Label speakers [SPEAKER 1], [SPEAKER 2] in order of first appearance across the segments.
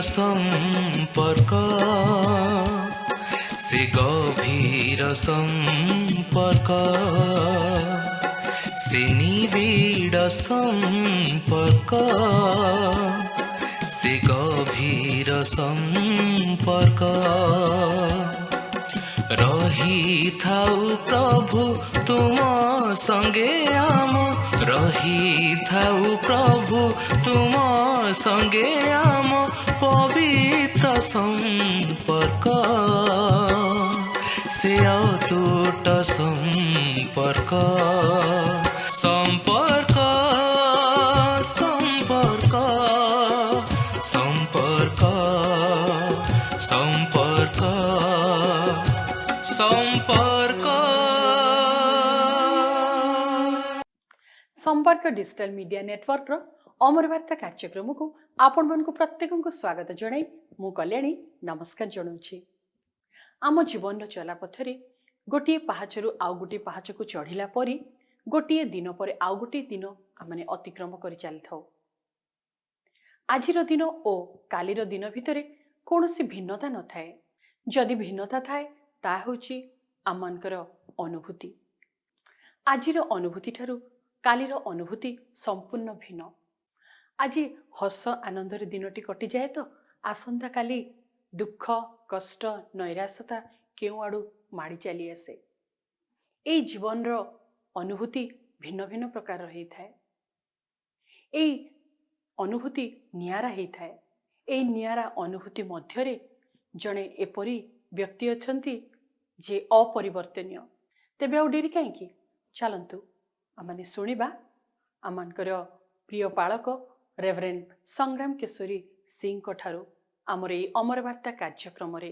[SPEAKER 1] संपर्क से गभीर संपर्क से निबिड़ संपर्क से गभीर संपर्क रही थाउ प्रभु तुम संगे आम रही थाउ प्रभु तुम संगे आम पवित्र संपर्क से अतूट संपर्क संपर्क संपर्क संपर्क संपर्क संपर्क
[SPEAKER 2] संपर्क डिजिटल मीडिया नेटवर्क अमर वार्ता कार्यक्रम को आपण मन को प्रत्येक को स्वागत जणाई मु कल्याणी नमस्कार जणाउछि। आम जीवन चला पथरे गोटे पहाचरू आउ गोटे पहाच को चढ़िला परी गोटे दिन पर आउ गोटे दिन आमने अतिक्रम कर चली थाउ। आजिर दिन ओ कालीर दिन भितरे कौनसी भिन्नता न थाए, जदि भिन्नता थाए ता होछि आमनकर अनुभूति। आजिर अनुभूति ठारू कालीर अनुभूति संपूर्ण भिन्न। आज हस आनंदर दिनटी कटि जाए तो आसंता काली दुख कष्ट नैराश्यता केउ आड़ू माड़ी चली आसे। ए जीवन रो अनुभूति भिन्न भिन्न प्रकार रही थाए। ए अनुभूति नियारा ही थाए। ए नियारा अनुभूति मध्यरे जणे एपरी व्यक्ति अछंती जे अपरिवर्तनीय। तेबे आ डेरी काईकी चलंतु आमने सुनिबा आमनकर प्रिय पालक रेवरेंड संग्राम केशरी सिंह ठारू आमर ए अमर वार्ता कार्यक्रम रे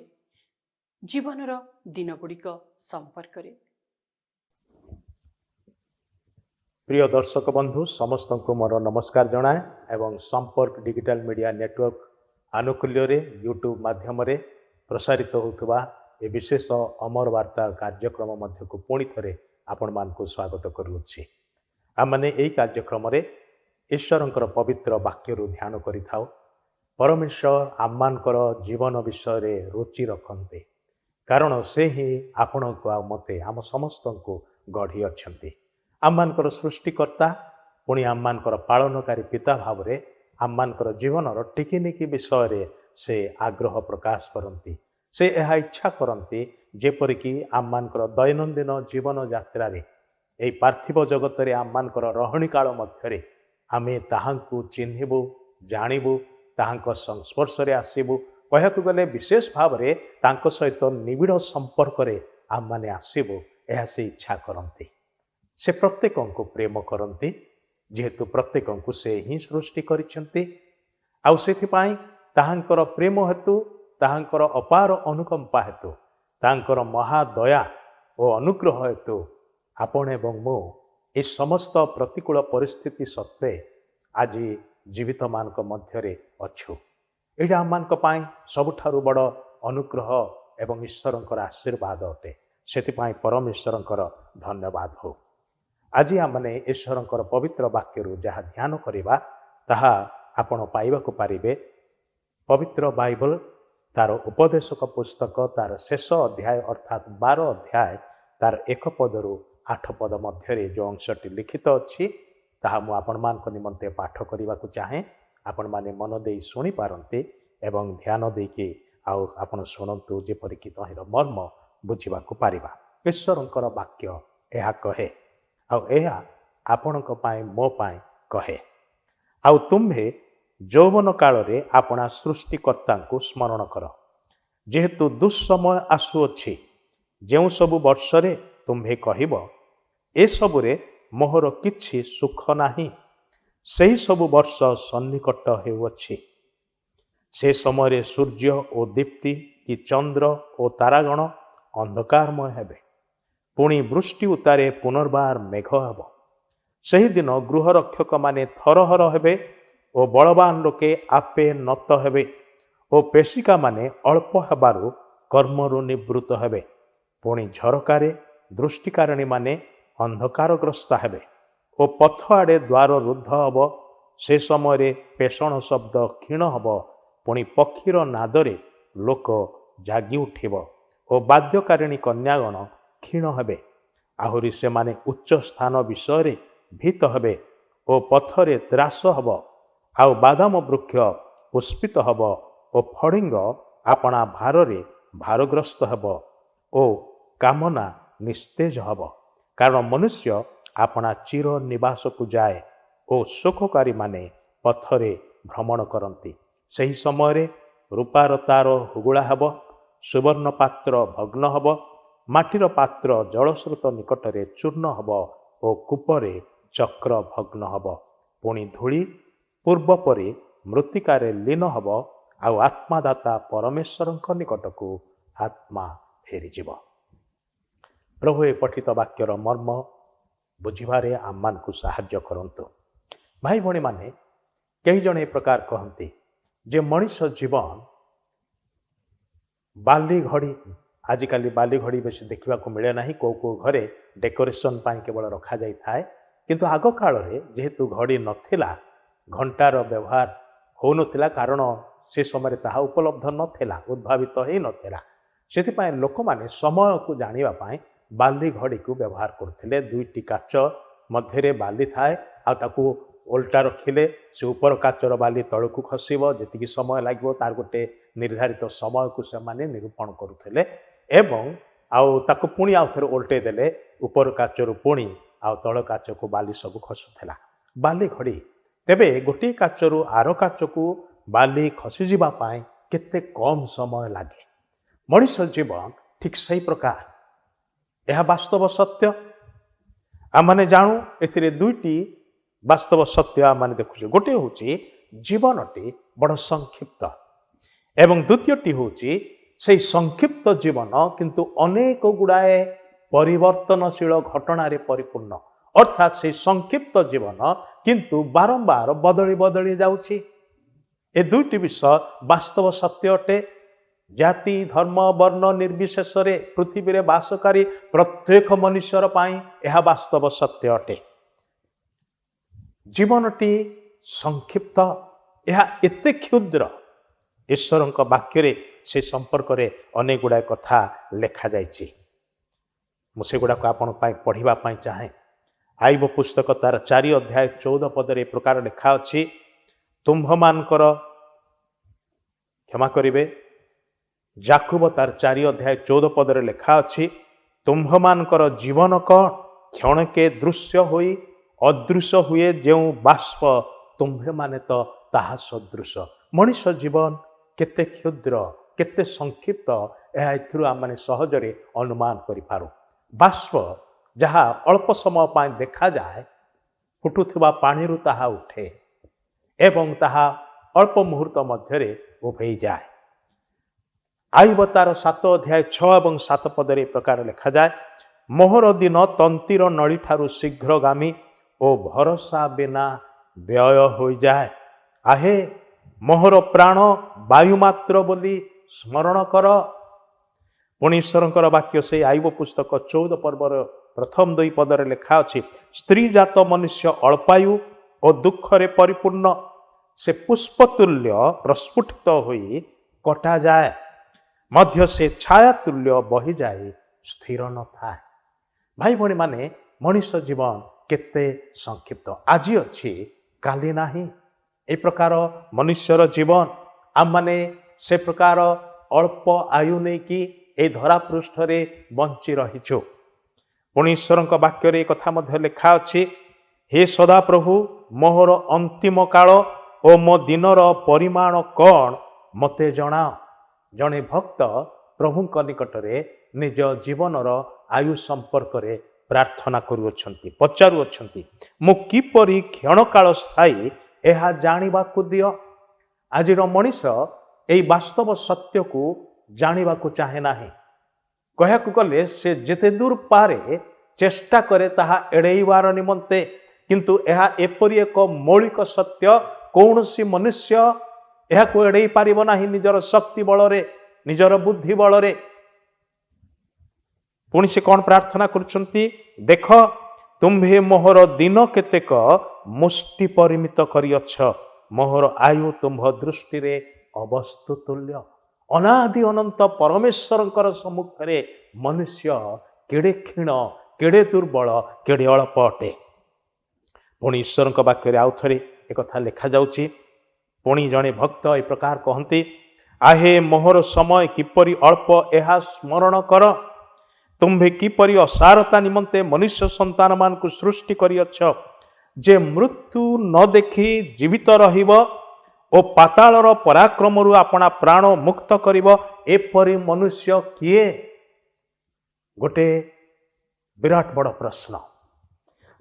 [SPEAKER 2] जीवनर दिन गुड़िक संपर्क रे।
[SPEAKER 3] प्रिय दर्शक बंधु समस्त को मोर नमस्कार जनाए एवं संपर्क डिजिटल मीडिया नेटवर्क आनुकूल्य रे यूट्यूब माध्यम रे प्रसारित होतबा ए विशेष अमर वार्ता कार्यक्रम मध्य को पुणी थरे आपण मान को स्वागत करूछि। आमने एई कार्यक्रम रे ईश्वरंकर पवित्र वाक्य ध्यान करि थाउ। परमेश्वर आममानकर जीवन विषय रे रुचि रखन्ते कारण से ही आपण को मते आम समस्त को गढ़ी अछंती। आममानकर सृष्टिकर्ता पुणी आममानकर पालनकारी पिता भाव रे आममानकर जीवनर टिकिनिकी विषय रे से आग्रह प्रकाश करती। से यह इच्छा करती जेपरिकी आममानकर दैनंदिन जीवन यात्रा रे एई पार्थिव जगत रे आममानकर रहणी काल मध्यरे आमे ताहांकु चिन्हिबु जानिबु ताहांक संस्पर्श रे आसीबु कहकु गले विशेष भाव रे तांको सहित निबिड़ संपर्क रे आम माने आसीबु एहा से इच्छा करंती। से प्रत्येक को प्रेम करंती जेहेतु प्रत्येक को से ही सृष्टि करिसंती। आउ सेथि पई ताहांकर प्रेम हेतु ताहांकर अपार अनुकंपा हेतु ताहांकर महादया और अनुग्रह हेतु आपण एवं मो ए समस्त प्रतिकूल परिस्थिति सत्वे आज जीवित मान मध्यरे अच्छु। एटा आम मान सबुठारु बड़ अनुग्रह एवं ईश्वरंकर आशीर्वाद अटे। सेतिपाई परमेश्वरंकर धन्यवाद हो। आज आमने ईश्वरंकर पवित्र वाक्यरु जहाँ ध्यान करिबा ताहा आपण पाइबाकु पारिबे पवित्र बाइबल तार उपदेशक पुस्तक तार शेष अध्याय अर्थात 12 अध्याय तार 1 पदरु 8 पद मध्यरे जो अंशटी लिखित अच्छी ताहा मु आपण मान निमंते पाठ करने को चाहे। आपण माने मन दे शुणी पारंते एवं ध्यान देके आउ आपण शुणु जेपरिक तहिर मर्म बुझा पारिबा। ईश्वरंकर वाक्य यह कहे आउ यह आपणक पाए मो पाए कहे। ଆଉ ତୁମ୍ଭେ ଯୌବନ କାଳରେ ଆପଣା ସୃଷ୍ଟିକର୍ତ୍ତାଙ୍କୁ ସ୍ମରଣ କର। ଯେହେତୁ ଦୁଃସମୟ ଆସୁଅଛି, ଯେଉଁ ସବୁ ବର୍ଷରେ ତୁମ୍ଭେ କହିବ ଏସବୁରେ ମୋହର କିଛି ସୁଖ ନାହିଁ, ସେହି ସବୁ ବର୍ଷ ସନ୍ନିକଟ ହେଉଅଛି। ସେ ସମୟରେ ସୂର୍ଯ୍ୟ ଓ ଦୀପ୍ତି କି ଚନ୍ଦ୍ର ଓ ତାରାଗଣ ଅନ୍ଧକାରମୟ ହେବେ। ପୁଣି ବୃଷ୍ଟି ଉତ୍ତାରେ ପୁନର୍ବାର ମେଘ ହେବ। ସେହିଦିନ ଗୃହରକ୍ଷକମାନେ ଥରହର ହେବେ ଓ ବଳବାନ ଲୋକେ ଆପେ ନତ ହେବେ ଓ ପେଶିକାମାନେ ଅଳ୍ପ ହେବାରୁ କର୍ମରୁ ନିବୃତ୍ତ ହେବେ। ପୁଣି ଝରକାରେ ଦୃଷ୍ଟିକାରିଣୀମାନେ ଅନ୍ଧକାରଗ୍ରସ୍ତ ହେବେ ଓ ପଥ ଆଡ଼େ ଦ୍ୱାର ରୁଦ୍ଧ ହେବ। ସେ ସମୟରେ ପେଷଣ ଶବ୍ଦ କ୍ଷୀଣ ହେବ। ପୁଣି ପକ୍ଷୀର ନାଦରେ ଲୋକ ଜାଗି ଉଠିବ ଓ ବାଦ୍ୟକାରିଣୀ କନ୍ୟାଗଣ କ୍ଷୀଣ ହେବେ। ଆହୁରି ସେମାନେ ଉଚ୍ଚ ସ୍ଥାନ ବିଷୟରେ ଭୀତ ହେବେ ଓ ପଥରେ ତ୍ରାସ ହେବ। ଆଉ ବାଦାମ ବୃକ୍ଷ ପୁଷ୍ପିତ ହେବ ଓ ଫଡ଼ିଙ୍ଗ ଆପଣା ଭାରରେ ଭାରଗ୍ରସ୍ତ ହେବ ଓ କାମନା ନିସ୍ତେଜ ହେବ। କାରଣ ମନୁଷ୍ୟ ଆପଣା ଚିର ନିବାସକୁ ଯାଏ ଓ ଶୋକକାରୀମାନେ ପଥରେ ଭ୍ରମଣ କରନ୍ତି। ସେହି ସମୟରେ ରୂପାର ତାର ହୁଗୁଳା ହେବ, ସୁବର୍ଣ୍ଣ ପାତ୍ର ଭଗ୍ନ ହେବ, ମାଟିର ପାତ୍ର ଜଳସ୍ରୋତ ନିକଟରେ ଚୂର୍ଣ୍ଣ ହେବ ଓ କୂପରେ ଚକ୍ର ଭଗ୍ନ ହେବ। ପୁଣି ଧୂଳି ପୂର୍ବ ପରି ମୃତ୍ତିକାରେ ଲୀନ ହେବ, ଆଉ ଆତ୍ମାଦାତା ପରମେଶ୍ୱରଙ୍କ ନିକଟକୁ ଆତ୍ମା ଫେରିଯିବ। ପ୍ରଭୁ ଏ ପଠିତ ବାକ୍ୟର ମର୍ମ ବୁଝିବାରେ ଆମମାନଙ୍କୁ ସାହାଯ୍ୟ କରନ୍ତୁ। ଭାଇ ଭଉଣୀମାନେ, କେହି ଜଣେ ଏ ପ୍ରକାର କହନ୍ତି ଯେ ମଣିଷ ଜୀବନ ବାଲି ଘଡ଼ି, ଆଜିକାଲି ବାଲି ଘଡ଼ି ବେଶୀ ଦେଖିବାକୁ ମିଳେ ନାହିଁ, କେଉଁ କେଉଁ ଘରେ ଡେକୋରେସନ୍ ପାଇଁ କେବଳ ରଖାଯାଇଥାଏ। କିନ୍ତୁ ଆଗ କାଳରେ ଯେହେତୁ ଘଡ଼ି ନଥିଲା, ଘଣ୍ଟାର ବ୍ୟବହାର ହେଉନଥିଲା, କାରଣ ସେ ସମୟରେ ତାହା ଉପଲବ୍ଧ ନଥିଲା, ଉଦ୍ଭାବିତ ହେଇନଥିଲା। ସେଥିପାଇଁ ଲୋକମାନେ ସମୟକୁ ଜାଣିବା ପାଇଁ ବାଲି ଘଡ଼ିକୁ ବ୍ୟବହାର କରୁଥିଲେ। ଦୁଇଟି କାଚ ମଧ୍ୟରେ ବାଲି ଥାଏ, ଆଉ ତାକୁ ଓଲଟା ରଖିଲେ ସେ ଉପର କାଚର ବାଲି ତଳକୁ ଖସିବ। ଯେତିକି ସମୟ ଲାଗିବ ତାର ଗୋଟେ ନିର୍ଦ୍ଧାରିତ ସମୟକୁ ସେମାନେ ନିରୂପଣ କରୁଥିଲେ ଏବଂ ଆଉ ତାକୁ ପୁଣି ଆଉ ଥରେ ଓଲଟେଇ ଦେଲେ ଉପର କାଚରୁ ପୁଣି ଆଉ ତଳ କାଚକୁ ବାଲି ସବୁ ଖସୁଥିଲା। ବାଲି ଘଡ଼ି। ତେବେ ଗୋଟିଏ କାଚରୁ ଆର କାଚକୁ ବାଲି ଖସିଯିବା ପାଇଁ କେତେ କମ୍ ସମୟ ଲାଗେ। ମଣିଷ ଜୀବନ ଠିକ୍ ସେହି ପ୍ରକାର। ଏହା ବାସ୍ତବ ସତ୍ୟ। ଆମମାନେ ଜାଣୁ ଏଥିରେ ଦୁଇଟି ବାସ୍ତବ ସତ୍ୟ ଆମମାନେ ଦେଖୁଛୁ। ଗୋଟିଏ ହେଉଛି ଜୀବନଟି ବଡ଼ ସଂକ୍ଷିପ୍ତ ଏବଂ ଦ୍ୱିତୀୟଟି ହେଉଛି ସେହି ସଂକ୍ଷିପ୍ତ ଜୀବନ କିନ୍ତୁ ଅନେକ ଗୁଡ଼ାଏ ପରିବର୍ତ୍ତନଶୀଳ ଘଟଣାରେ ପରିପୂର୍ଣ୍ଣ। ଅର୍ଥାତ୍ ସେହି ସଂକ୍ଷିପ୍ତ ଜୀବନ କିନ୍ତୁ ବାରମ୍ବାର ବଦଳି ବଦଳି ଯାଉଛି। ଏ ଦୁଇଟି ବିଷୟ ବାସ୍ତବ ସତ୍ୟ ଅଟେ। ଜାତି, ଧର୍ମ, ବର୍ଣ୍ଣ ନିର୍ବିଶେଷରେ ପୃଥିବୀରେ ବାସକାରୀ ପ୍ରତ୍ୟେକ ମନୁଷ୍ୟର ପାଇଁ ଏହା ବାସ୍ତବ ସତ୍ୟ ଅଟେ। ଜୀବନଟି ସଂକ୍ଷିପ୍ତ, ଏହା ଏତେ କ୍ଷୁଦ୍ର। ଈଶ୍ୱରଙ୍କ ବାକ୍ୟରେ ସେ ସମ୍ପର୍କରେ ଅନେକ ଗୁଡ଼ାଏ କଥା ଲେଖାଯାଇଛି। ମୁଁ ସେଗୁଡ଼ାକୁ ଆପଣଙ୍କ ପାଇଁ ପଢ଼ିବା ପାଇଁ ଚାହେଁ। ଆଇବ ପୁସ୍ତକ ତାର 4 ଅଧ୍ୟାୟ 14 ପଦରେ ଏ ପ୍ରକାର ଲେଖା ଅଛି, ତୁମ୍ଭମାନଙ୍କର କ୍ଷମା କରିବେ। ଯାକୁବ ତାର 4 ଅଧ୍ୟାୟ 14 ପଦରେ ଲେଖା ଅଛି, ତୁମ୍ଭମାନଙ୍କର ଜୀବନ କଣ? କ୍ଷଣକେ ଦୃଶ୍ୟ ହୋଇ ଅଦୃଶ୍ୟ ହୁଏ, ଯେଉଁ ବାଷ୍ପ ତୁମ୍ଭେମାନେ ତ ତାହା ସଦୃଶ। ମଣିଷ ଜୀବନ କେତେ କ୍ଷୁଦ୍ର, କେତେ ସଂକ୍ଷିପ୍ତ, ଏହା ଏଥିରୁ ଆମମାନେ ସହଜରେ ଅନୁମାନ କରିପାରୁ। ବାଷ୍ପ ଯାହା ଅଳ୍ପ ସମୟ ପାଇଁ ଦେଖାଯାଏ, ଫୁଟୁଥିବା ପାଣିରୁ ତାହା ଉଠେ ଏବଂ ତାହା ଅଳ୍ପ ମୁହୂର୍ତ୍ତ ମଧ୍ୟରେ ଉଭେଇଯାଏ। ଆଇବ ତାର 7 ଅଧ୍ୟାୟ 6 ଏବଂ 7 ପଦରେ ଏ ପ୍ରକାର ଲେଖାଯାଏ, ମୋହର ଦିନ ତନ୍ତୀର ନଳିଠାରୁ ଶୀଘ୍ରଗାମୀ ଓ ଭରସା ବିନା ବ୍ୟୟ ହୋଇଯାଏ। ଆହେ ମୋହର ପ୍ରାଣ ବାୟୁ ମାତ୍ର ବୋଲି ସ୍ମରଣ କର। ପୁଣି ଈଶ୍ୱରଙ୍କର ବାକ୍ୟ ସେଇ ଆଇବ ପୁସ୍ତକ 14 ପର୍ବର ପ୍ରଥମ 2 ପଦରେ ଲେଖା ଅଛି, ସ୍ତ୍ରୀ ଜାତ ମନୁଷ୍ୟ ଅଳ୍ପାୟୁ ଓ ଦୁଃଖରେ ପରିପୂର୍ଣ୍ଣ, ସେ ପୁଷ୍ପତୁଲ୍ୟ ପ୍ରସ୍ଫୁଟିତ ହୋଇ କଟାଯାଏ, ମଧ୍ୟ ସେ ଛାୟା ତୁଲ୍ୟ ବହିଯାଇ ସ୍ଥିର ନଥାଏ। ଭାଇ ଭଉଣୀମାନେ, ମଣିଷ ଜୀବନ କେତେ ସଂକ୍ଷିପ୍ତ। ଆଜି ଅଛି କାଲି ନାହିଁ। ଏ ପ୍ରକାର ମନୁଷ୍ୟର ଜୀବନ। ଆମମାନେ ସେ ପ୍ରକାର ଅଳ୍ପ ଆୟୁ ନେଇକି এই ଧରା ପୃଷ୍ଠରେ ବଞ୍ଚି ରହିଛୁ। ପୁଣି ଈଶ୍ୱରଙ୍କ ବାକ୍ୟରେ ଏ କଥା ମଧ୍ୟ ଲେଖା ଅଛି, ହେ ସଦାପ୍ରଭୁ मोहर अंतिम काल ओ मो दिनर परिमाण कौन मते जणाओ। जणे भक्त प्रभुଙ୍କ निकटरे निज जीवनर आयु संपर्क रे प्रार्थना करुअछंती पचारुअछंती मु किपरि क्षणकाल स्थायी एहा जानिबाकु दियो। आजिर मनीष एई वास्तव सत्य को जानिबाकु चाहे नाही। कहयाकु गले से जेते दूर पारे चेष्टा करे ताहा एड़ेइबार निमंते, किंतु एहा एपरि एक मौलिक सत्य कौनसी मनुष्य एहाकु एड़ेई पारिबो नाही निजर शक्ति बलरे निजर बुद्धि बलरे। पुणी से कौन प्रार्थना करुछंती, देख तुम्भे मोहर दिन केतेक मुष्टि परिमित करिअछ, मोहर आयु तुम्भ दृष्टि रे अवस्तु तुल्य। अनादि अनंत परमेश्वरंकर सम्मुखरे मनुष्य केड़े क्षीण केड़े दुर्बल केड़े अल्प अटे। पुणी ईश्वर वाक्य आउ थे एक कथा लिखा जाउची। पुणी जड़े भक्त ए प्रकार कहती, आहे मोहर समय किपरि अल्प एहा स्मरण कर। तुम्भे किपरि असारता निमंते मनुष्य संतान मान को सृष्टि करिअछ, जे मृत्यु न देखि जीवित रहिब ओ पातालर पराक्रमरु अपना प्राण मुक्त करिब, एपरि मनुष्य किए। गोटे विराट बड़ प्रश्न।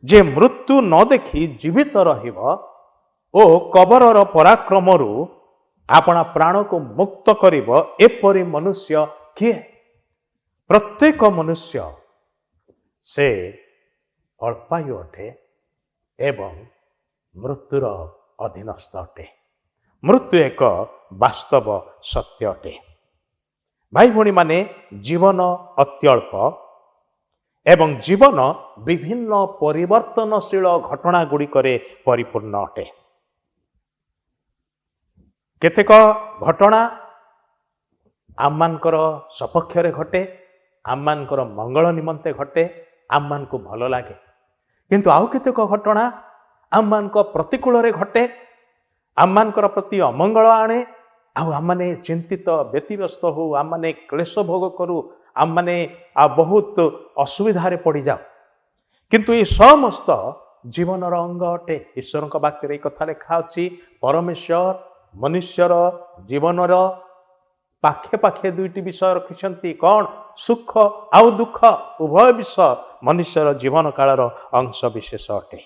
[SPEAKER 3] जे मृत्यु न देखि जीवित रहिब ओ कबरर पराक्रमरु अपना प्राण को मुक्त करिब, एपरि मनुष्य किए। प्रत्येक मनुष्य से अल्पायु अटे एवं मृत्युर अधीनस्थ अटे। मृत्यु एक वास्तव सत्य अटे। भाई भणी माने जीवन अत्यल्प एवं जीवन विभिन्न परिवर्तनशील घटना गुड़िकरे परिपूर्ण अटे। केतेक घटना आममानकर सपक्षरे घटे, आममानकर मंगल निमंते घटे, आममानकु भल लागे, किंतु आउ केतेक घटना आममानक प्रतिकूल रे घटे, आममानकर प्रति अमंगल आणे, आममाने चिंतित व्यतिव्यस्त हो, आममाने क्लेश भोग करू, आममाने बहुत असुविधा रे पड़ी जाओ। किंतु ये समस्त जीवनर अंग अटे। ईश्वर वाक्य रे कथा लिखा अछि, परमेश्वर मनुष्यर जीवनर पाखे पाखे दुईटी विषय रखिछंती। कौन? सुख आउ दुख उभय विषय मनुष्यर जीवन कालर अंश विशेष अटे।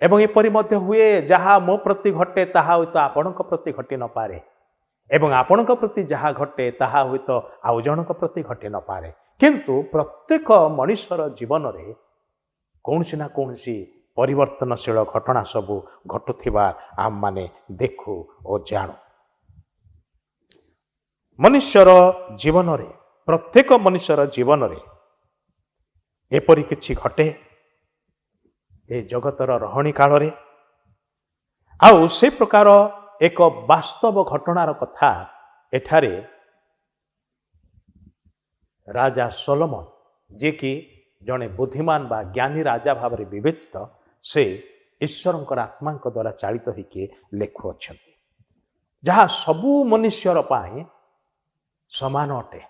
[SPEAKER 3] एवं एपरि मध्य हुए, जहा मो प्रति घटे ताहा हुई तो आपणक प्रति घटी न पारे, एवं आपणक प्रति जहा घटे ताहा हुई तो आउ जनक प्रति घटी न पारे। किंतु प्रत्येक मनुष्यर जीवन रे कौनसी ना कौनसी परिवर्तनशील घटना सबू घटुथिबा आम माने देखु और जानू। मनुष्यर जीवन रे, प्रत्येक मनुष्यर जीवन रे एपरि किछि घटे ए जगतर रहणी काल रे। आउ से प्रकार एक वास्तव घटनार कथा एठारे राजा सोलोमन, जे कि जड़े बुद्धिमान बा ज्ञानी राजा भाव में विवेचित, से ईश्वर आत्मा द्वारा चालित होकर लेखुअछंती, जहाँ सबू मनुष्यर पाए समान अटे।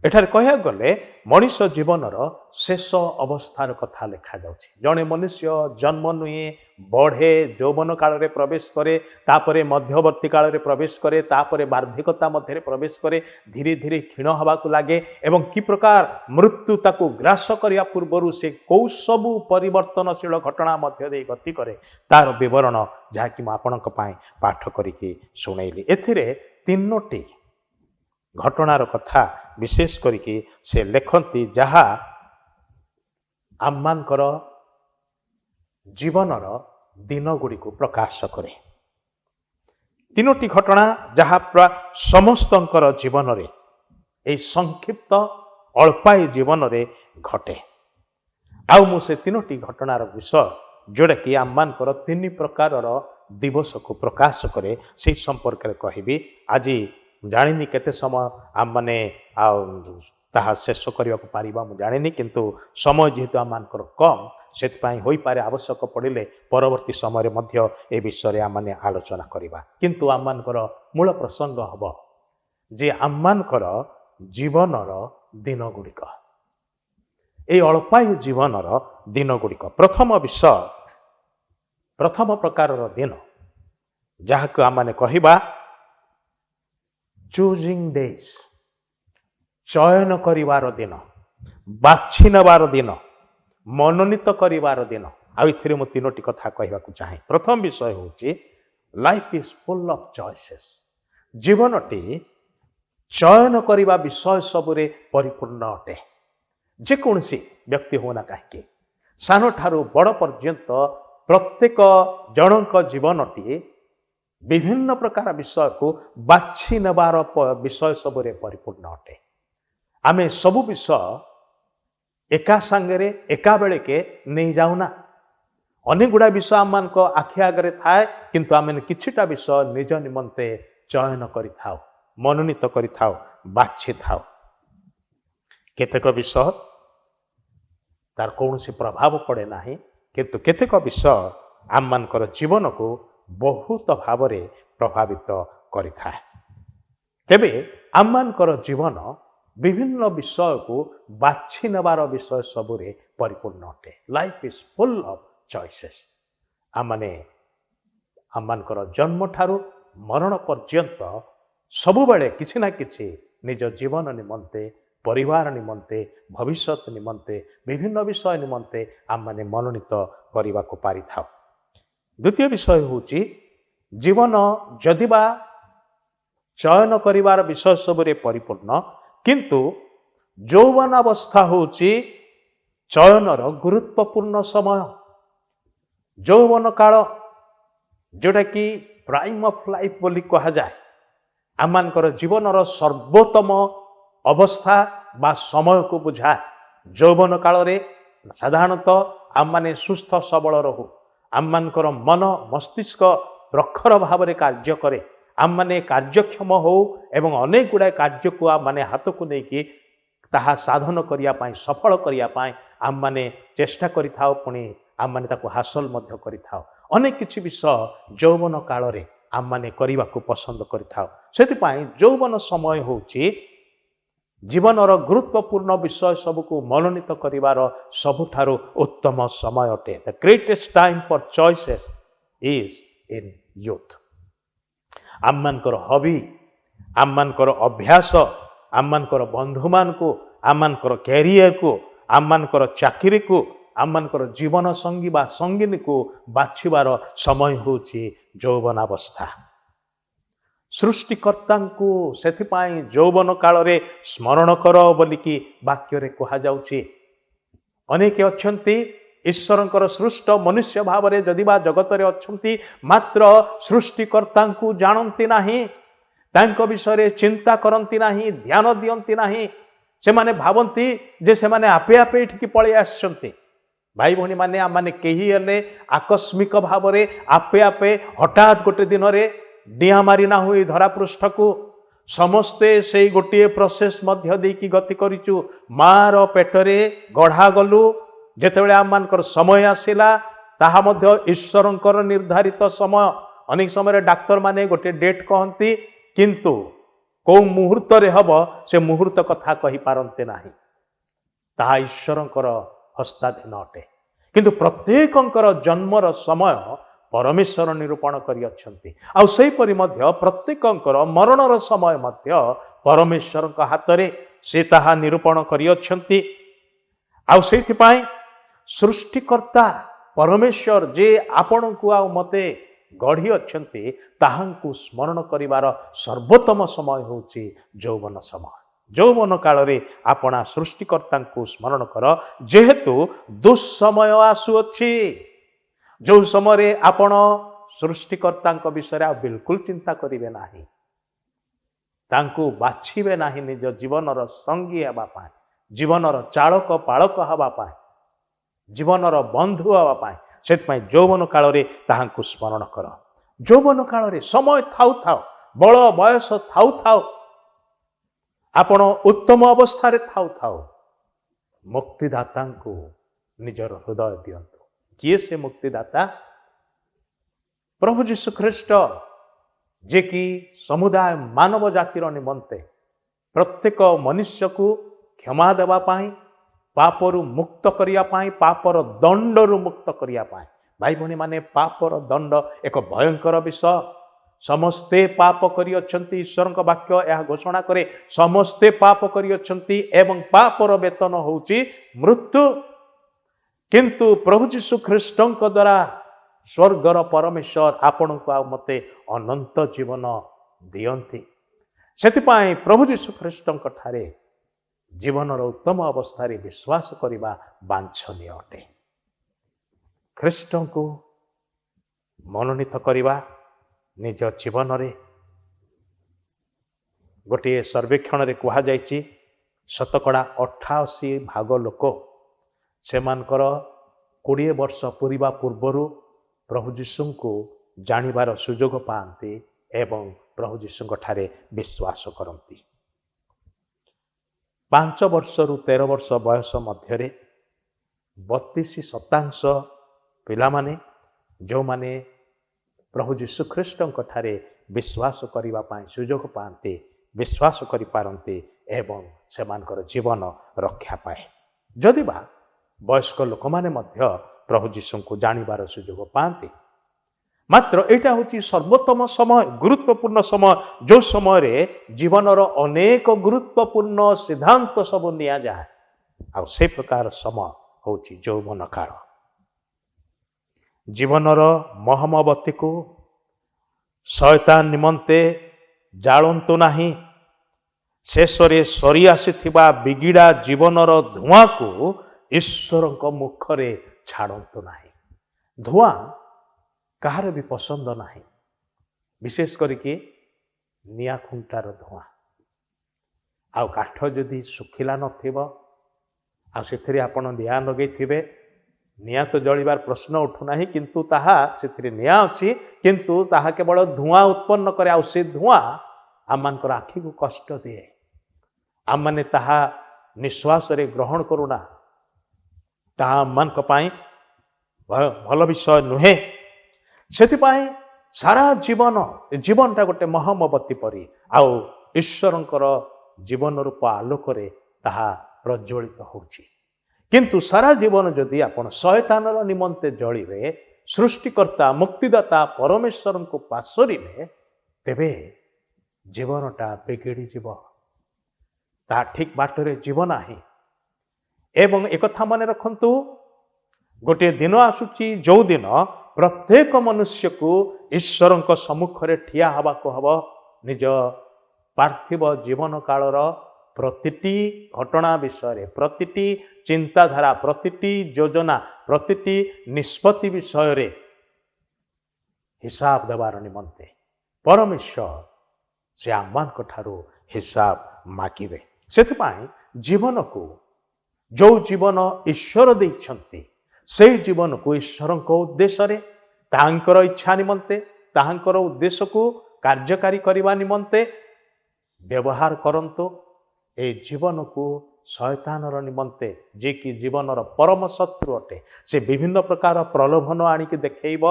[SPEAKER 3] एठार कह गले मनुष्य जीवनर शेष अवस्थार कथा लिखा जाउछि। जड़े मनुष्य जन्म नुहे, बढ़े, यौवन काल रे प्रवेश करे, तापरे मध्यवर्ती काल रे प्रवेश करे, तापरे बार्धक्यता मध्य प्रवेश करे, धीरे धीरे क्षीण हवाकु लागे, एवं कि प्रकार मृत्यु ताकू ग्रास करिया पूर्वरु से कौ सबु परिवर्तनशील घटना मध्य दे गति करे, तार विवरण जहाँकि मु आपणक पई पाठ करिके सुनैली। एथिरे तीनोटी घटनार कथा विशेष करिके से लेखन्ती, जहा आममानकर जीवनर दिन गुड़ी को प्रकाश करे। तीनोटी घटना जहा प्राय समस्तंकर जीवन रे ए संक्षिप्त अल्पायु जीवन रे घटे। आउ मु से तीनोटी घटनार विषय जोड़ा कि आममानकर तीन प्रकारर दिवस को प्रकाश करे, से संपर्क में कहबी। आज जानिनी केते समय आम माने ताहा शेष करने को पारिबा मु जानिनी, किंतु समय जेहेतु आम मानकर कम, से होई पारे आवश्यक पड़िले परवर्ती समय मध्य ए विषय आम माने आलोचना करिबा। किंतु आम मानकर मूल प्रसंग हब जे आम मानकर जीवनर दिन गुड़िक এই ଅଳ୍ପାୟୁ ଜୀବନର ଦିନ ଗୁଡ଼ିକ ପ୍ରଥମ ବିଷୟ, ପ୍ରଥମ ପ୍ରକାରର ଦିନ ଯାହାକୁ ଆମେ କହିବା ଚୁଜିଂ ଡେଜ୍, ଚୟନ କରିବାର ଦିନ, ବାଛି ନେବାର ଦିନ, ମନୋନୀତ କରିବାର ଦିନ। ଆଉ ଏଥିରେ ମୁଁ ତିନୋଟି କଥା କହିବାକୁ ଚାହେଁ। ପ୍ରଥମ ବିଷୟ ହେଉଛି ଲାଇଫ୍ ଇଜ୍ ଫୁଲ୍ ଅଫ୍ ଚଏସେସ୍। ଜୀବନଟି ଚୟନ କରିବା ବିଷୟ ସବୁରେ ପରିପୂର୍ଣ୍ଣ ଅଟେ। ଯେକୌଣସି ବ୍ୟକ୍ତି ହୁଅନା କାହିଁକି, ସାନଠାରୁ ବଡ଼ ପର୍ଯ୍ୟନ୍ତ ପ୍ରତ୍ୟେକ ଜଣଙ୍କ ଜୀବନଟି ବିଭିନ୍ନ ପ୍ରକାର ବିଷୟକୁ ବାଛି ନେବାର ବିଷୟ ସବୁରେ ପରିପୂର୍ଣ୍ଣ ଅଟେ। ଆମେ ସବୁ ବିଷୟ ଏକା ସାଙ୍ଗରେ ଏକା ବେଳକେ ନେଇଯାଉନା। ଅନେକ ଗୁଡ଼ା ବିଷୟ ଆମମାନଙ୍କ ଆଖି ଆଗରେ ଥାଏ, କିନ୍ତୁ ଆମେ କିଛିଟା ବିଷୟ ନିଜ ନିମନ୍ତେ ଚୟନ କରିଥାଉ, ମନୋନୀତ କରିଥାଉ, ବାଛିଥାଉ। କେତେକ ବିଷୟ ତାର କୌଣସି ପ୍ରଭାବ ପଡ଼େ ନାହିଁ, କିନ୍ତୁ କେତେକ ବିଷୟ ଆମମାନଙ୍କର ଜୀବନକୁ ବହୁତ ଭାବରେ ପ୍ରଭାବିତ କରିଥାଏ। ତେବେ ଆମମାନଙ୍କର ଜୀବନ ବିଭିନ୍ନ ବିଷୟକୁ ବାଛି ନେବାର ବିଷୟ ସବୁରେ ପରିପୂର୍ଣ୍ଣ ଅଟେ। Life is full of choices. ଆମମାନଙ୍କର ଜନ୍ମଠାରୁ ମରଣ ପର୍ଯ୍ୟନ୍ତ ସବୁବେଳେ କିଛି ନା କିଛି ନିଜ ଜୀବନ ନିମନ୍ତେ, ପରିବାର ନିମନ୍ତେ, ଭବିଷ୍ୟତ ନିମନ୍ତେ, ବିଭିନ୍ନ ବିଷୟ ନିମନ୍ତେ ଆମମାନେ ମନୋନୀତ କରିବାକୁ ପାରିଥାଉ। ଦ୍ୱିତୀୟ ବିଷୟ ହେଉଛି ଜୀବନ ଯଦିବା ଚୟନ କରିବାର ବିଷୟ ସବୁରେ ପରିପୂର୍ଣ୍ଣ, କିନ୍ତୁ ଯୌବନାବସ୍ଥା ହେଉଛି ଚୟନର ଗୁରୁତ୍ୱପୂର୍ଣ୍ଣ ସମୟ। ଯୌବନ କାଳ, ଯେଉଁଟାକି ପ୍ରାଇମ୍ ଅଫ୍ ଲାଇଫ୍ ବୋଲି କୁହାଯାଏ, ଆମମାନଙ୍କର ଜୀବନର ସର୍ବୋତ୍ତମ ଅବସ୍ଥା ବା ସମୟକୁ ବୁଝାଏ। ଯୌବନ କାଳରେ ସାଧାରଣତଃ ଆମମାନେ ସୁସ୍ଥ ସବଳ ରହୁ, ଆମମାନଙ୍କର ମନ ମସ୍ତିଷ୍କ ପ୍ରଖର ଭାବରେ କାର୍ଯ୍ୟ କରେ, ଆମମାନେ କାର୍ଯ୍ୟକ୍ଷମ ହଉ ଏବଂ ଅନେକ ଗୁଡ଼ାଏ କାର୍ଯ୍ୟକୁ ଆମମାନେ ହାତକୁ ନେଇକି ତାହା ସାଧନ କରିବା ପାଇଁ, ସଫଳ କରିବା ପାଇଁ ଆମମାନେ ଚେଷ୍ଟା କରିଥାଉ, ପୁଣି ଆମମାନେ ତାକୁ ହାସଲ ମଧ୍ୟ କରିଥାଉ। ଅନେକ କିଛି ବିଷୟ ଯୌବନ କାଳରେ ଆମମାନେ କରିବାକୁ ପସନ୍ଦ କରିଥାଉ। ସେଥିପାଇଁ ଯୌବନ ସମୟ ହେଉଛି ଜୀବନର ଗୁରୁତ୍ୱପୂର୍ଣ୍ଣ ବିଷୟ ସବୁକୁ ମନୋନୀତ କରିବାର ସବୁଠାରୁ ଉତ୍ତମ ସମୟ ଅଟେ। The greatest time for choices is in youth. ଆମମାନଙ୍କର ହବି, ଆମମାନଙ୍କର ଅଭ୍ୟାସ, ଆମମାନଙ୍କର ବନ୍ଧୁମାନଙ୍କୁ, ଆମମାନଙ୍କର କ୍ୟାରିୟରକୁ, ଆମମାନଙ୍କର ଚାକିରିକୁ, ଆମମାନଙ୍କର ଜୀବନ ସଙ୍ଗୀ ବା ସଙ୍ଗିନୀକୁ ବାଛିବାର ସମୟ ହେଉଛି ଯୌବନାବସ୍ଥା। ସୃଷ୍ଟିକର୍ତ୍ତାଙ୍କୁ ସେଥିପାଇଁ ଯୌବନ କାଳରେ ସ୍ମରଣ କର ବୋଲିକି ବାକ୍ୟରେ କୁହାଯାଉଛି। ଅନେକ ଅଛନ୍ତି ଈଶ୍ୱରଙ୍କର ସୃଷ୍ଟ ମନୁଷ୍ୟ ଭାବରେ ଯଦିବା ଜଗତରେ ଅଛନ୍ତି, ମାତ୍ର ସୃଷ୍ଟିକର୍ତ୍ତାଙ୍କୁ ଜାଣନ୍ତି ନାହିଁ, ତାଙ୍କ ବିଷୟରେ ଚିନ୍ତା କରନ୍ତି ନାହିଁ, ଧ୍ୟାନ ଦିଅନ୍ତି ନାହିଁ। ସେମାନେ ଭାବନ୍ତି ଯେ ସେମାନେ ଆପେ ଆପେ ଏଠିକି ପଳେଇ ଆସିଛନ୍ତି। ଭାଇ ଭଉଣୀମାନେ, ଆମମାନେ କେହି ହେଲେ ଆକସ୍ମିକ ଭାବରେ ଆପେ ଆପେ ହଠାତ୍ ଗୋଟେ ଦିନରେ ଡିଆଁ ମାରି ନାହୁଁ ଏହି ଧରାପୃଷ୍ଠକୁ। ସମସ୍ତେ ସେଇ ଗୋଟିଏ ପ୍ରୋସେସ ମଧ୍ୟ ଦେଇକି ଗତି କରିଛୁ। ମାର ପେଟରେ ଗଢ଼ା ଗଲୁ, ଯେତେବେଳେ ଆମମାନଙ୍କର ସମୟ ଆସିଲା, ତାହା ମଧ୍ୟ ଈଶ୍ୱରଙ୍କର ନିର୍ଦ୍ଧାରିତ ସମୟ। ଅନେକ ସମୟରେ ଡାକ୍ତରମାନେ ଗୋଟେ ଡେଟ୍ କହନ୍ତି, କିନ୍ତୁ କେଉଁ ମୁହୂର୍ତ୍ତରେ ହେବ ସେ ମୁହୂର୍ତ୍ତ କଥା କହିପାରନ୍ତି ନାହିଁ। ତାହା ଈଶ୍ୱରଙ୍କର ହସ୍ତାଧୀନ ଅଟେ। କିନ୍ତୁ ପ୍ରତ୍ୟେକଙ୍କର ଜନ୍ମର ସମୟ ପରମେଶ୍ୱର ନିରୂପଣ କରିଅଛନ୍ତି। ଆଉ ସେହିପରି ମଧ୍ୟ ପ୍ରତ୍ୟେକଙ୍କର ମରଣର ସମୟ ମଧ୍ୟ ପରମେଶ୍ୱରଙ୍କ ହାତରେ ସେ ତାହା ନିରୂପଣ କରିଅଛନ୍ତି। ଆଉ ସେଇଥିପାଇଁ ସୃଷ୍ଟିକର୍ତ୍ତା ପରମେଶ୍ୱର ଯେ ଆପଣଙ୍କୁ ଆଉ ମୋତେ ଗଢ଼ି ଅଛନ୍ତି, ତାହାଙ୍କୁ ସ୍ମରଣ କରିବାର ସର୍ବୋତ୍ତମ ସମୟ ହେଉଛି ଯୌବନ ସମୟ। ଯୌବନ କାଳରେ ଆପଣା ସୃଷ୍ଟିକର୍ତ୍ତାଙ୍କୁ ସ୍ମରଣ କର, ଯେହେତୁ ଦୁଃସମୟ ଆସୁଅଛି, ଯେଉଁ ସମୟରେ ଆପଣ ସୃଷ୍ଟିକର୍ତ୍ତାଙ୍କ ବିଷୟରେ ଆଉ ବିଲକୁଲ ଚିନ୍ତା କରିବେ ନାହିଁ, ତାଙ୍କୁ ବାଛିବେ ନାହିଁ ନିଜ ଜୀବନର ସଙ୍ଗୀ ହେବା ପାଇଁ, ଜୀବନର ଚାଳକ ପାଳକ ହେବା ପାଇଁ, ଜୀବନର ବନ୍ଧୁ ହେବା ପାଇଁ। ସେଥିପାଇଁ ଯୌବନ କାଳରେ ତାହାଙ୍କୁ ସ୍ମରଣ କର। ଯୌବନ କାଳରେ ସମୟ ଥାଉ ଥାଉ, ବଳ ବୟସ ଥାଉ ଥାଉ, ଆପଣ ଉତ୍ତମ ଅବସ୍ଥାରେ ଥାଉ ଥାଉ ମୁକ୍ତିଦାତାଙ୍କୁ ନିଜର ହୃଦୟ ଦିଅନ୍ତୁ। କିଏ ସେ ମୁକ୍ତିଦାତା? ପ୍ରଭୁ ଯୀଶୁ ଖ୍ରୀଷ୍ଟ, ଯେ କି ସମୁଦାୟ ମାନବ ଜାତିର ନିମନ୍ତେ ପ୍ରତ୍ୟେକ ମନୁଷ୍ୟକୁ କ୍ଷମା ଦେବା ପାଇଁ, पापरु मुक्त करिया पाई, पापर दंडरु मुक्त करिया पाई। भाई भणी माने पापर दंड एक भयंकर विषय। समस्ते पाप करिअछंती, ईश्वर वाक्य यह घोषणा करे समस्ते पाप करिअछंती एवं पापर वेतन होउची मृत्यु। किंतु प्रभु यीशु ख्रीष्टଙ୍କ द्वारा स्वर्गर परमेश्वर आपण को मते अनंत जीवन दियंती। सेतिपाई प्रभु यीशु ख्रीष्टଙ୍କ ठारे जीवनर उत्तम अवस्था रे विश्वास करिबा वांछनीय अटे। ख्रीष्ट को मनोनीत करिबा निज जीवन रे। गोटे सर्वेक्षण रे कहा जायछि शतकड़ा 88 भाग लोक सेमानकर 20 वर्ष पूर्वा पूर्वरु प्रभु यीशु को जानिबार सुजोग पाते एवं प्रभु यीशु ठारे विश्वास करती। 5 वर्ष रु 13 वर्ष बयस मध्य 32% पिला माने जो माने प्रभु यीशु ख्रीष्टଙ୍କ ठारे विश्वास करिबा पाई सुजोग पाते, विश्वास करि पारंते एवं सेमानकर जीवन रक्षा पाए। जदि बा वयस्क लोक माने मध्य प्रभु यीशु को जानिबार सुजोग पाते, मात्र एटा होची सर्वोत्तम समय, गुरुत्वपूर्ण समय, जो समय रे जीवनर अनेक गुरुत्वपूर्ण सिद्धांत सब निया जाए। आ से प्रकार समय होची यौवन काल। जीवनर महमबती को शैतान निमंते जालंतु नाही। शेषरे सरी आसीथिबा बिगिड़ा जीवनर धुआं को ईश्वर मुखरे छाड़ंतु नाही। धुआं कहार भी पसंद नाही, विशेष करके निया खुंटार धुआं। आउ काठ जदि सुखिला नथिबो आ सेथिरे आपण निया लगेथिबे, निया तो जलिबार प्रश्न उठु नाही, किंतु ताहा सेथिरे निया अछि, किंतु ताहा केवल धुआं उत्पन्न करे। आ से धुआं आम मानकर आखि को कष्ट दिए। आम माने ताहा निश्वास रे ग्रहण करूना, ताहा आम मान पई भल विषय नुहे। सेतिपाई सारा जीवनटा गोटे महमबती परी आउ ईश्वरंकर जीवन रूप आलोकरे ताहा प्रज्वलित होउची। किंतु सारा जीवन जदि आपण शयतानर निमंते जलिबे, सृष्टिकर्ता मुक्तिदाता परमेश्वर को पासरिबे, तेबे जीवनटा बिगड़ी जीव, ता ठीक बाटरे जीवन नाही। एवं एक कथा माने रखंतु, गोटे दिन आसुची जो दिन प्रत्येक मनुष्य को ईश्वर सम्मुख रे ठिया हवा को हब। निज पार्थिव जीवन कालर प्रतिटी घटना विषय, प्रतिटी चिंताधारा, प्रतिटी योजना, प्रतिटी निष्पत्ति विषय रे हिसाब देवार निमंते परमेश्वर से आमान ठारू हिसाब मागिबे। सेतिपाई जीवन को जो जीवन ईश्वर देइछंती, से जीवन को ईश्वर उद्देश्य रे, तांकर इच्छा निमंते, तांकर उद्देश्य को कार्यकारी करने निमंते व्यवहार करंतु। ए जीवन को शयतानर निमंते, जे कि जीवनर परम शत्रु अटे, से विभिन्न प्रकार प्रलोभन आनिक देखैब,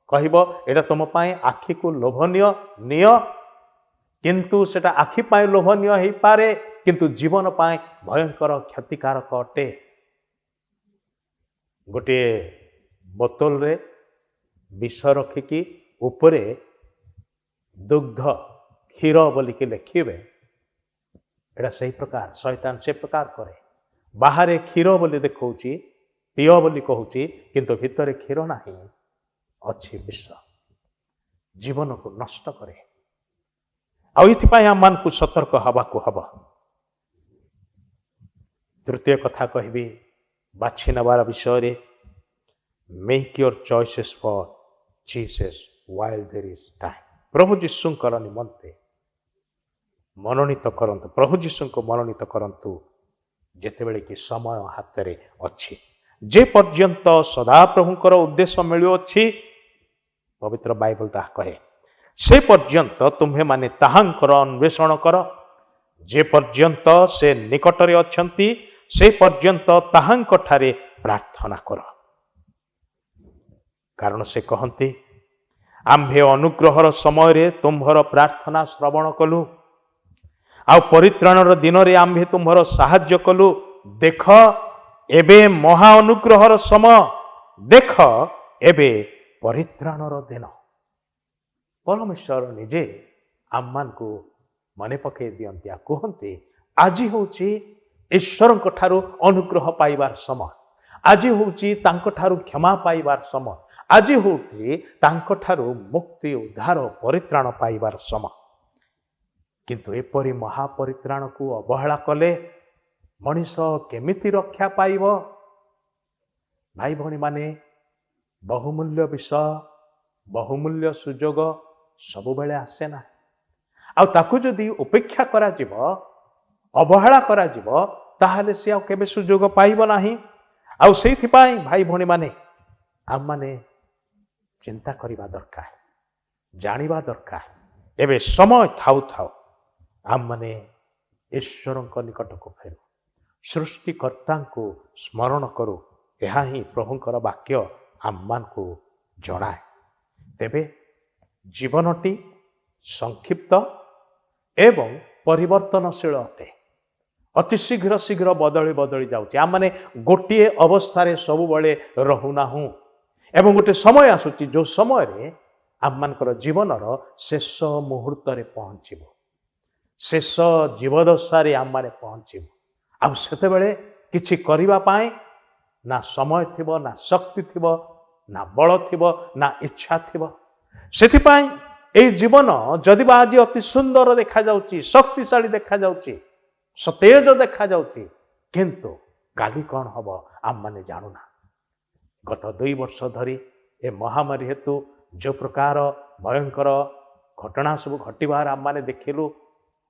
[SPEAKER 3] कहब एटा तुम पाए आखि को लोभनीय निय, किंतु सेटा आखि पाए लोभनीय हेई पारे, किंतु जीवन पाए भयंकर क्षतिकारक अटे। गोटे बोतल रे विष रखिकी उपरे दुग्ध क्षीर बोलिकी लिखिबे, एटा सही प्रकार शैतान से प्रकार करे। बाहर क्षीर बोली देखौची, पिय बोली कहूची, किंतु भितर क्षीर नाही, अच्छी विष, जीवन को नष्ट करे। आइथिपाई आम मान को सतर्क हवा को हब। तृतीय कथा कहबी बाछि नबार विषय रे, make your choices for Jesus while there is time. प्रभु यीशुंकर निमंते मनोनीत करंतु, प्रभु यीशु को मनोनीत करंतु जेतेबेले कि समय हाथ रे अछि। जे पर्यंत सदा प्रभुंकर उद्देश्य मिलु अछि, पवित्र बाइबल ताहा कहे, से पर्यंत तुम्हे माने ताहांकर अन्वेषण कर। जे पर्यंत से निकटरे अछंती, से पर्यंत ताहांक ठारे प्रार्थना कर। कारण से कहंती, आम्भे अनुग्रहर समय रे तुम्भर प्रार्थना श्रवण कलु, आ परित्राणर दिन रे आम्भे तुम्भर साहाय्य कलु। देख एबे महा अनुग्रहर समय, देख एबे परित्राणर दिन। परमेश्वर निजे आम को मने पकई दियंती कहते आज हूँ ईश्वर अनुग्रह पाइबार समय, आज हूँ क्षमा पाइबार समय, आज हूँ मुक्ति उद्धार परित्राण पाइबार समय। किंतु एपरी महापरित्राण को अवहेला कले मनीष केमिति रक्षा पाइब? भाई भौणी माने बहुमूल्य विषय, बहुमूल्य सुजोग सबु बेले आसे ना। आ ताकू जदि उपेक्षा करा जिव, अवहेला करा जिव, ताहले से आउ केबे सुजोग पाइब नाही। आउ सेइथिपाई भाई भौणी माने आम माने चिंता करिबा दरकार, जानिबा दरकार। एबे समय थाउ थाउ आम माने ईश्वर निकट को फेरू, सृष्टिकर्ता को स्मरण करू। यह ही प्रभुंकर वाक्य आम मान को जनाए। तेबे जीवनटी संक्षिप्त एवं परिवर्तनशील अटे। अति शीघ्र शीघ्र बदली बदली जाउछि। आम माने गोटे अवस्था सब बड़े रहुना हूँ एवं गोटे समय आसुछि जो समय रे आम मानकर जीवनर शेष मुहूर्त रे पहुँचब, शेष जीवदशा रे आम माने पहुँचब। आ सेते बेले किछि करिबा पाए ना समय थिबो, ना शक्ति थिबो, ना बल थिबो, ना इच्छा थिबो। सेथिपाई एई जीवन जदिबा आज अति सुंदर देखा जाउछि, शक्तिशाली देखा जाउछि, सतेज देखा जाउछि, किंतु काली कौन हब आम माने जानुना। गत 2 वर्ष धरी ए महामारी हेतु जो प्रकार भयंकर घटना सब घटवार आम माने देखिलु।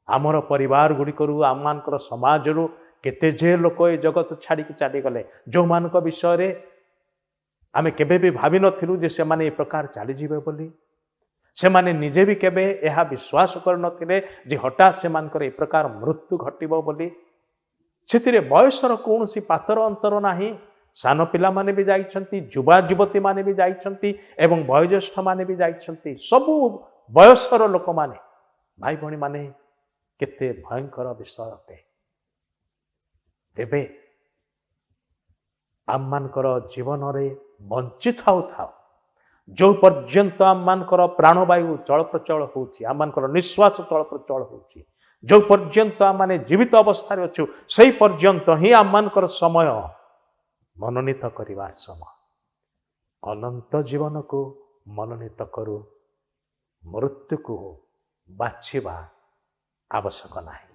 [SPEAKER 3] आमर परिवार गुड़िकरू आम मानकर समाजरू केते जे लोक ए जगत छाड़ी चली गले, जो मान विषय रे आमे केबे भी भावी नथिलु जे से माने ए प्रकार चली जिवे बोली। से माने निजे भी केबे एहा विश्वास कर नथिले जे हठात से मानकर ए प्रकार मृत्यु घटिबो बोली। सेतिरे बयसर कोनोसी पातर अंतर नाही। सान पिला माने भी जाइछंती, युवा युवती माने भी जाइछंती एवं वयोज्येष्ठ माने भी जाइछंती। सबु बयसर लोक माने, भाई भणी माने केते भयंकर विषय अटे। तेबे आम मानकर जीवन रे बंची थाउ थाउ जो पर्यंत आम मानकर प्राणवायु चलप्रचल होउछि, आम मानकर निश्वास चलप्रचल होउछि, जो पर्यंत आम माने जीवित अवस्था रे अछु, सेही पर्यंत ही आम मानकर समय मनोनीत करिवार समय। अनंत जीवन को मनोनीत करू, मृत्यु को बाछिबा आवश्यक नाही।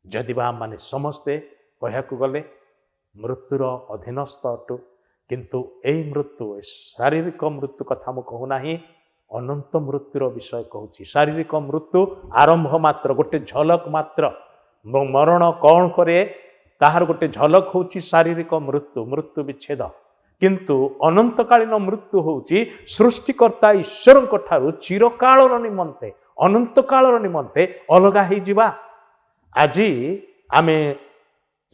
[SPEAKER 3] जदि बा माने समस्ते कहयाकू गले मृत्युर अधीनस्थ अटु, किंतु एई मृत्यु शारीरिक मृत्यु कथा मु कहू नाही, अनंत मृत्युर विषय कहूछि। शारीरिक मृत्यु आरंभ मात्र, गोटे झलक मात्र। मरण कौन करे ताहार गोटे झलक होउछि शारीरिक मृत्यु, मृत्यु विच्छेद। किंतु अनंतकालीन मृत्यु होउछि सृष्टिकर्ता ईश्वरक ठारू चिरकालर निमंते, अनंत कालर निमंते अलगा हो जिबा। आज आमे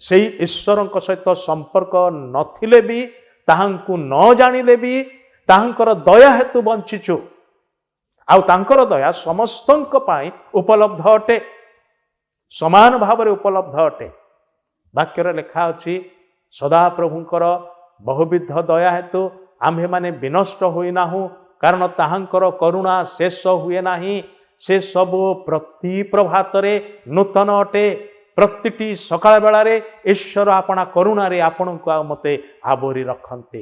[SPEAKER 3] सेई ईश्वरक सहित संपर्क नथिले भी, ताहांकु न जानिले भी, ताहांकर दया हेतु बंचिछु। आउ तांकर दया समस्तंक पाई उपलब्ध अटे, समान भाव उपलब्ध अटे। वाक्य लेखा अछि, सदा प्रभुंकर बहुविध दया हेतु आम्भे माने विनष्ट होइनाहु, कारण ताहांकर करुणा शेष हुए नाही। से सबु प्रति प्रभातरे नूतन अटे। प्रतिटी सकाळ बेलारे ईश्वर आपणा करुणारे आपणको मते आवरी रखन्ते,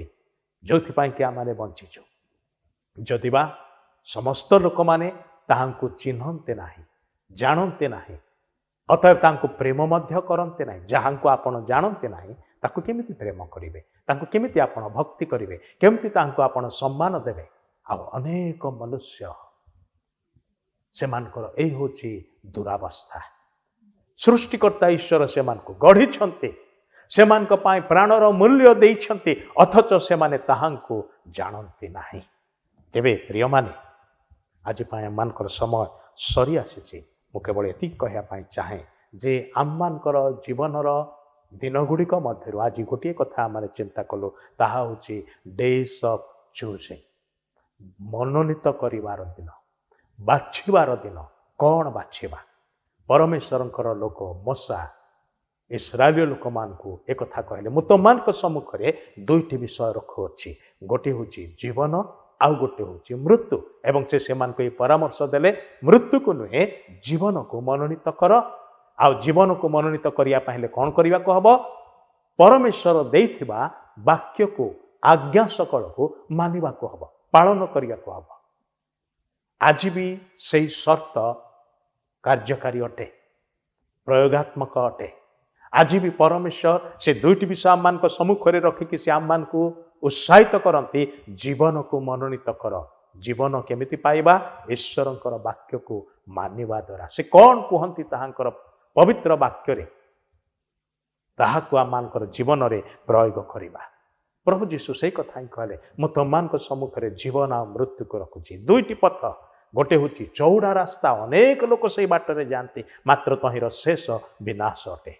[SPEAKER 3] जोथिपाई कि आमाने बंचिछु। जदिबा समस्त लोक माने ताहांकु चिन्हन्ते नाही, जानन्ते नाही, अतएव तांकु प्रेम मध्य करन्ते नाही। जहांकु आपण जानन्ते नाही ताकु केमिति प्रेम करिवे, तांकु केमिति आपण भक्ति करिवे, केमिति तांकु आपण सम्मान देबे। आ अनेक मनुष्य सेमानकर एई होछि दुरावस्था। सृष्टिकर्ता ईश्वर सेमानकु गढ़िछन्ते, सेमानक पाई प्राणर मूल्य देइछन्ते, अथच सेमाने ताहांकु जानन्ते नाही। तेबे प्रिय माने आज पाई मानकर समय सरी आसीछि। मु केवल एति कहया पाई चाहे जे आममानकर जीवनर दिन गुड़िक मध्यरु आज गोटे कथा आम चिंता कलु, ताहा होछि डेज ऑफ चूजिंग, मनोनीत करिवार दिन, बाछिबार दिन। कौन बाछिबा? परमेश्वरंकर लोक मूसा इस्राएल लोक मानू एक कहले मु तुमମାନଙ୍କ सम्मुखरे दुईटी विषय रखुअछि गोटे होछि जीवन आउ गोटे होछि मृत्यु एवं से परामर्श देले मृत्यु को नुहे जीवन को मनोनीत कर आउ जीवन को मनोनीत करिया पहले कौन करने को हब परमेश्वर देइथिबा वाक्य को आज्ञा सकल को मानिबा को हब पालन करिया को हब आज भी सही शर्त कार्यकारी अटे प्रयोगात्मक अटे आज भी परमेश्वर से दुईटी विषय आम मान सम्मुखें रखिकी से आम मान को उत्साहित करती जीवन को मनोनीत कर जीवन केमिति पाइबा ईश्वरंकर वाक्य को मानिबा द्वारा से कौन कहती ताहांकर पवित्र वाक्य रे ताहाको आम मानकर जीवन रे प्रयोग करिबा प्रभु जीशु से कथा ही कहले मु तुमମାନଙ୍କ सम्मुखें जीवन आ मृत्यु को रखुची दुईटी पथ गोटे होची चौड़ा रास्ता अनेक लोक से बाटरे जाती मात्र तहिर शेष विनाश अटे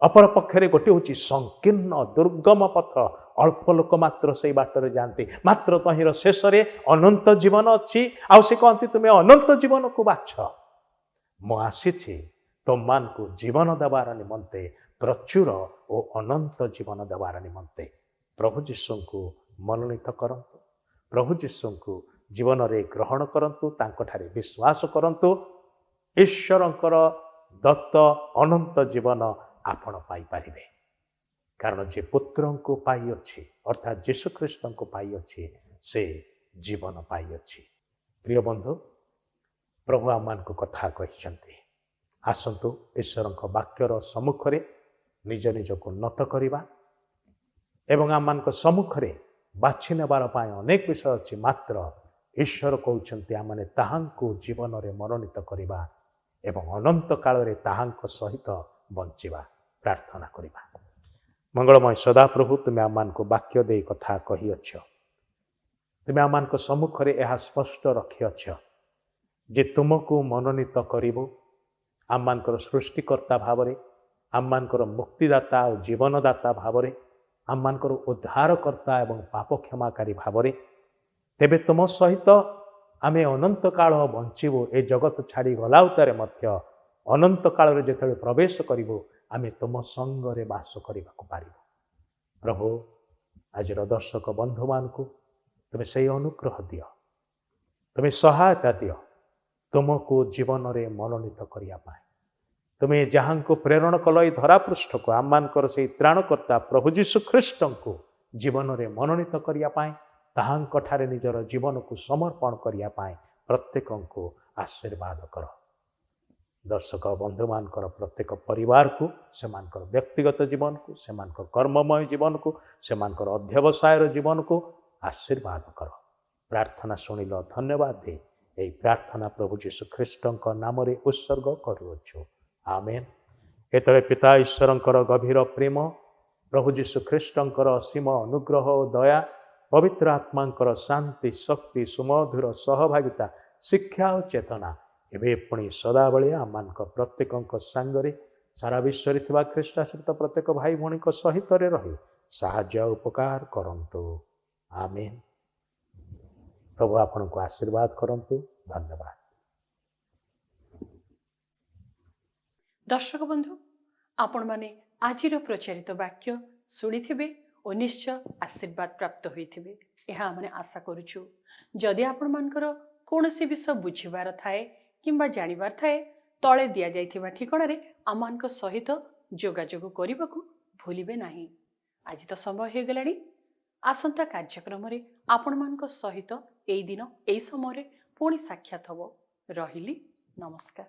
[SPEAKER 3] अपर पक्षरे गोटे होची संकीर्ण दुर्गम पथ अल्प लोक मात्र से बाटरे जाती मात्र तहिर शेष रे अनंत जीवन अच्छी आउ से कहती तुम्हें अनंत जीवन को बाछ मु आसीछि तुमମାନଙ୍କୁ जीवन देवार निमंते प्रचुर और अनंत जीवन देवार निमंते प्रभु जीशु को मनोनीत करंतु प्रभु जीशु को जीवन रे ग्रहण करंतु तांको ठारे विश्वास करंतु ईश्वरंकर दत्त अनंत जीवन आपण पाई पारिबे कारण जे पुत्र को पाई अछि अर्थात यीशु ख्रीष्ट को पाई अछि से जीवन पाई अछि प्रिय बंधु प्रभु आमान को कथा कहिसंती आसंतु ईश्वरंक वाक्यर सम्मुखरे निज निज को नत करिबा एवं आम मान सम्मुखरे बाछि नेबार पाए अनेक विषय अच्छी मात्र ईश्वर कहते आम मैंने ताहांको जीवन रे मनोनीत करिबा एवं अनंत काल रे ताहांको सहित बंचिबा प्रार्थना करिबा मंगलमय सदा प्रभु तुम्हें आम मान वाक्य दे कथा कही अच्छ तुम्हें आम मान सम्मुखरे यह स्पष्ट रखी अच्छ जे तुमको मनोनीत करिबो आम मानकर सृष्टिकर्ता भावरे आम मानकर मुक्तिदाता और जीवनदाता भावरे आम मानकर उद्धारकर्ता एवं पाप क्षमाकारी भावरे तेबे तुम सहित आमे अनंत काल बंचीबो ए जगत छाड़ी गला उतारे मध्य अनंत काल रे जेतबे प्रवेश करिबो आमे तुम संग रे वास करिबा को पारिबो प्रभु आज दर्शक बंधु मान को तुम से अनुग्रह दियो तुम सहायता दियो तुमको जीवन रे मनोनीत करिया पाए तुम्हें जहां को प्रेरण कल धरा पृष्ठ को आम मानकर से त्राणकर्ता प्रभु जीशु ख्रीष्ट को जीवन रे मनोनीत करिया पाए ताहांक ठारे निजर जीवन को समर्पण करिया पाए प्रत्येक को आशीर्वाद कर दर्शक बंधु मानकर प्रत्येक परिवार को सेमानकर व्यक्तिगत जीवन को सेमानकर कर्ममय जीवन को सेमानकर अध्यवसायर जीवन को आशीर्वाद कर प्रार्थना शुणिल धन्यवाद दे यही प्रार्थना प्रभु जीशु ख्रीष्ट नाम रे उत्सर्ग करुअछु आमेन एतले पिता ईश्वरंकर गभीर प्रेम प्रभु जीशु ख्रीष्टंकर असीम अनुग्रह और दया पवित्र आत्मांकर शांति शक्ति सुमधुर सहभागिता शिक्षा और चेतना एवं पुणी सदाबले आम प्रत्येक सांगरे सारा विश्व में ख्रीष्टाश्रित प्रत्येक भाई भौणी सहित रही साहाय्य उपकार करंतु आमेन प्रभु आपण को आशीर्वाद करंतु धन्यवाद
[SPEAKER 2] दर्शक बंधु आपण माने आजिर प्रचारित वाक्य शुणिथिबे और निश्चय आशीर्वाद प्राप्त होइथिबे एहा हमने आशा करूछु जदि आपण मानकर कोनोसी विषय बुझिबार थाए किंबा जानिबार थाए तळे दिया जाइथिबा ठिकाना रे आमानक सहित जोगाजोग करिबाकू भूलिबे नाही आज तो समय हो गलानी आसंता कार्यक्रम रे आपण मानक सहित एई दिन एई समय रे पुणी साक्षात हबो रहिली नमस्कार।